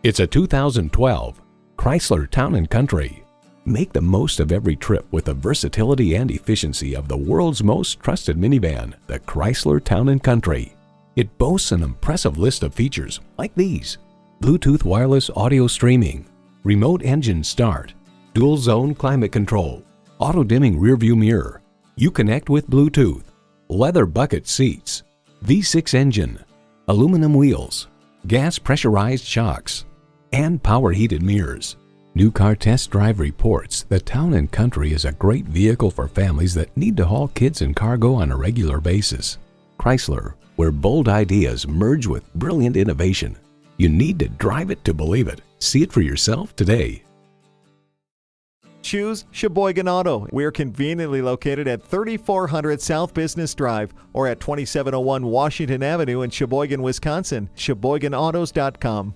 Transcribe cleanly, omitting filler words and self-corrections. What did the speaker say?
It's a 2012 Chrysler Town Country. Make the most of every trip with the versatility and efficiency of the world's most trusted minivan, the Chrysler Town Country. It boasts an impressive list of features like these: Bluetooth wireless audio streaming, remote engine start, dual zone climate control, auto dimming rearview mirror, Uconnect with Bluetooth, leather bucket seats, V6 engine, aluminum wheels, gas pressurized shocks, and power heated mirrors. New Car Test Drive reports the Town & Country is a great vehicle for families that need to haul kids and cargo on a regular basis. Chrysler, where bold ideas merge with brilliant innovation. You need to drive it to believe it. See it for yourself today. Choose Sheboygan Auto. We're conveniently located at 3400 South Business Drive or at 2701 Washington Avenue in Sheboygan, Wisconsin. SheboyganAutos.com.